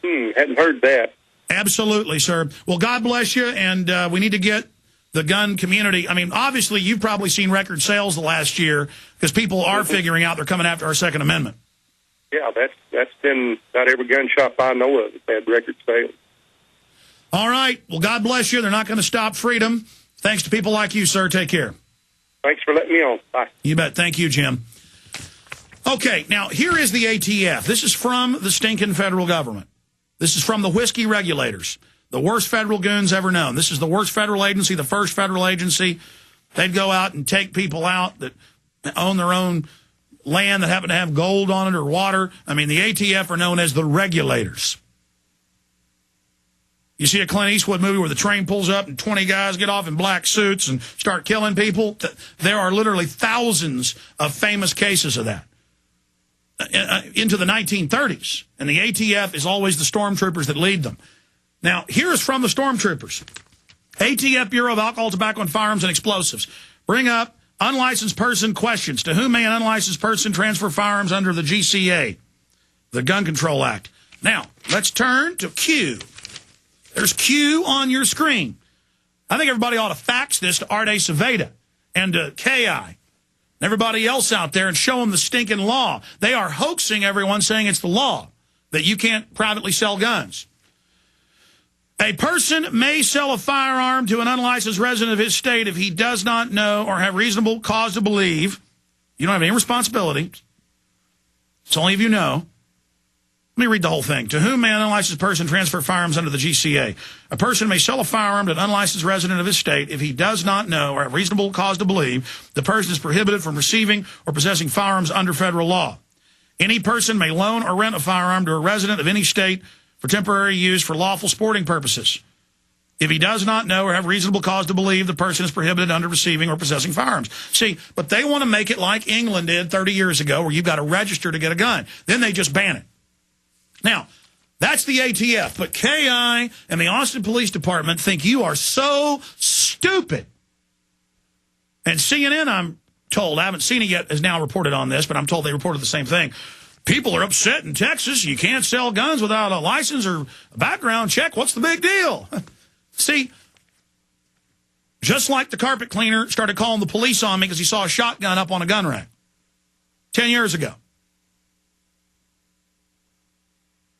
Hadn't heard that. Absolutely, sir. Well, God bless you, and we need to get the gun community. I mean, obviously, you've probably seen record sales the last year because people are figuring out they're coming after our Second Amendment. Yeah, that's been about every gun shop I know of that's had record sales. All right. Well, God bless you. They're not going to stop freedom. Thanks to people like you, sir. Take care. Thanks for letting me on. Bye. You bet. Thank you, Jim. Okay, now, here is the ATF. This is from the stinking federal government. This is from the whiskey regulators, the worst federal goons ever known. This is the worst federal agency, the first federal agency. They'd go out and take people out that own their own land that happen to have gold on it or water. I mean, the ATF are known as the regulators. You see a Clint Eastwood movie where the train pulls up and 20 guys get off in black suits and start killing people? There are literally thousands of famous cases of that into the 1930s. And the ATF is always the stormtroopers that lead them. Now, here's from the stormtroopers. ATF Bureau of Alcohol, Tobacco, and Firearms and Explosives. Bring up unlicensed person questions. To whom may an unlicensed person transfer firearms under the GCA, the Gun Control Act? Now, let's turn to Q. There's Q on your screen. I think everybody ought to fax this to Art A. Saveda and to KI and everybody else out there and show them the stinking law. They are hoaxing everyone, saying it's the law, that you can't privately sell guns. A person may sell a firearm to an unlicensed resident of his state if he does not know or have reasonable cause to believe. You don't have any responsibility. It's only if you know. Let me read the whole thing. To whom may an unlicensed person transfer firearms under the GCA? A person may sell a firearm to an unlicensed resident of his state if he does not know or have reasonable cause to believe the person is prohibited from receiving or possessing firearms under federal law. Any person may loan or rent a firearm to a resident of any state for temporary use for lawful sporting purposes if he does not know or have reasonable cause to believe the person is prohibited under receiving or possessing firearms. See, but they want to make it like England did 30 years ago where you've got to register to get a gun. Then they just ban it. Now, that's the ATF, but KI and the Austin Police Department think you are so stupid. And CNN, I'm told, I haven't seen it yet, has now reported on this, but I'm told they reported the same thing. People are upset in Texas. You can't sell guns without a license or a background check. What's the big deal? See, just like the carpet cleaner started calling the police on me because he saw a shotgun up on a gun rack 10 years ago.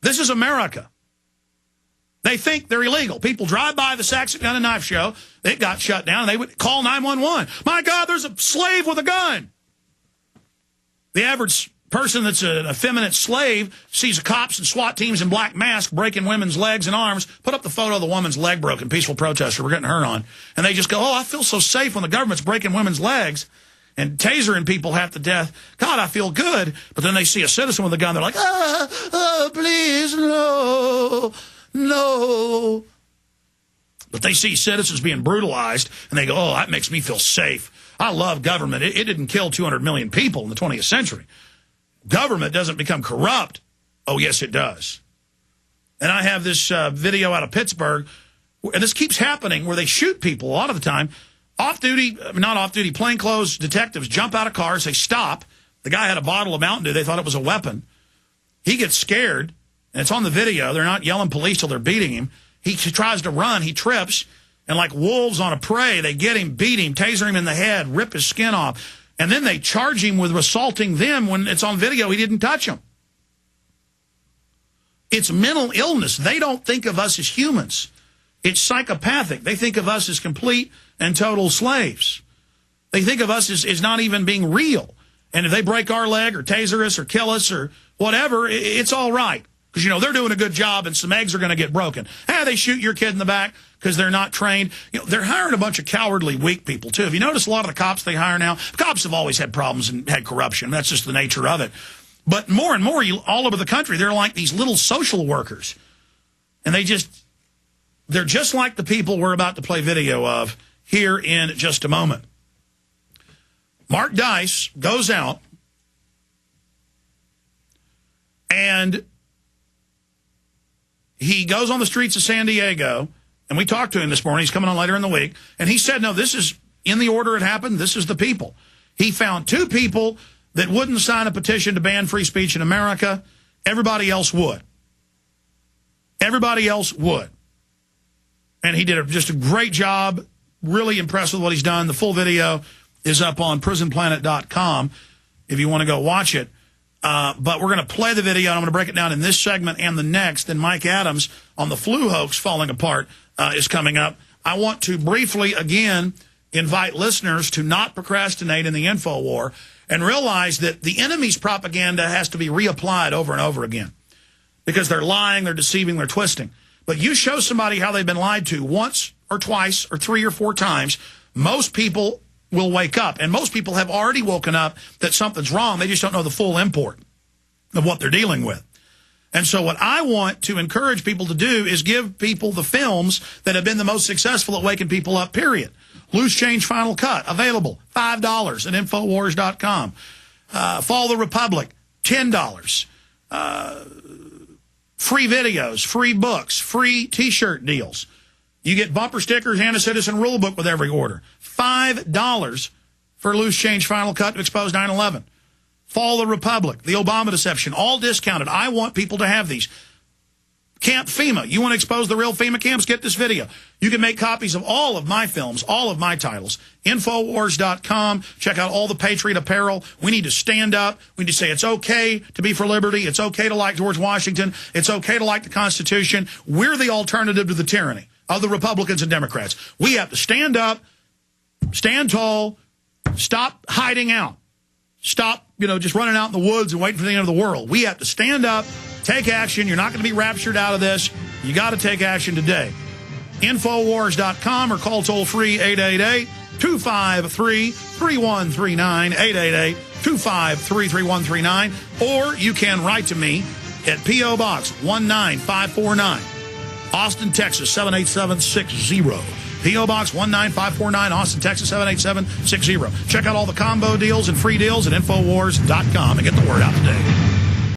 This is America. They think they're illegal. People drive by the Saxon Gun and Knife Show. It got shut down, and they would call 911. My God, there's a slave with a gun. The average person that's an effeminate slave sees cops and SWAT teams in black masks breaking women's legs and arms. Put up the photo of the woman's leg broken, peaceful protester. We're getting her on. And they just go, oh, I feel so safe when the government's breaking women's legs and tasering people half to death. God, I feel good. But then they see a citizen with a gun. They're like, please, no, no. But they see citizens being brutalized, and they go, oh, that makes me feel safe. I love government. It didn't kill 200 million people in the 20th century. Government doesn't become corrupt. Oh, yes, it does. And I have this video out of Pittsburgh, and this keeps happening, where they shoot people a lot of the time. Not off-duty, plainclothes detectives jump out of cars, they stop. The guy had a bottle of Mountain Dew. They thought it was a weapon. He gets scared, and it's on the video. They're not yelling police till they're beating him. He tries to run. He trips, and like wolves on a prey, they get him, beat him, taser him in the head, rip his skin off. And then they charge him with assaulting them when it's on video. He didn't touch them. It's mental illness. They don't think of us as humans. It's psychopathic. They think of us as complete and total slaves. They think of us as not even being real. And if they break our leg or taser us or kill us or whatever, it's all right. Because, you know, they're doing a good job and some eggs are going to get broken. They shoot your kid in the back because they're not trained. You know, they're hiring a bunch of cowardly, weak people, too. Have you noticed a lot of the cops they hire now? Cops have always had problems and had corruption. That's just the nature of it. But more and more, all over the country, they're like these little social workers. And they're just like the people we're about to play video of here in just a moment. Mark Dice goes out and he goes on the streets of San Diego, and we talked to him this morning. He's coming on later in the week. And he said, no, this is in the order it happened. This is the people. He found 2 people that wouldn't sign a petition to ban free speech in America. Everybody else would. Everybody else would. And he did just a great job. Really impressed with what he's done. The full video is up on prisonplanet.com if you want to go watch it. But we're going to play the video, and I'm going to break it down in this segment and the next. Then Mike Adams on the flu hoax falling apart is coming up. I want to briefly, again, invite listeners to not procrastinate in the info war and realize that the enemy's propaganda has to be reapplied over and over again because they're lying, they're deceiving, they're twisting. But you show somebody how they've been lied to once or twice or 3 or 4 times, most people will wake up. And most people have already woken up that something's wrong. They just don't know the full import of what they're dealing with. And so what I want to encourage people to do is give people the films that have been the most successful at waking people up, period. Loose Change Final Cut, available, $5 at Infowars.com. Follow the Republic, $10. Free videos, free books, free T-shirt deals. You get bumper stickers and a citizen rulebook with every order. $5 for Loose Change Final Cut to expose 9/11. Follow the Republic, the Obama deception, all discounted. I want people to have these. Camp FEMA. You want to expose the real FEMA camps? Get this video. You can make copies of all of my films, all of my titles. Infowars.com. Check out all the Patriot apparel. We need to stand up. We need to say it's okay to be for liberty. It's okay to like George Washington. It's okay to like the Constitution. We're the alternative to the tyranny of the Republicans and Democrats. We have to stand up, stand tall, stop hiding out. Stop, just running out in the woods and waiting for the end of the world. We have to stand up, take action. You're not going to be raptured out of this. You got to take action today. Infowars.com or call toll-free 888-253-3139, 888-253-3139. Or you can write to me at P.O. Box 19549, Austin, Texas 78760. P.O. Box 19549, Austin, Texas 78760. Check out all the combo deals and free deals at Infowars.com and get the word out today.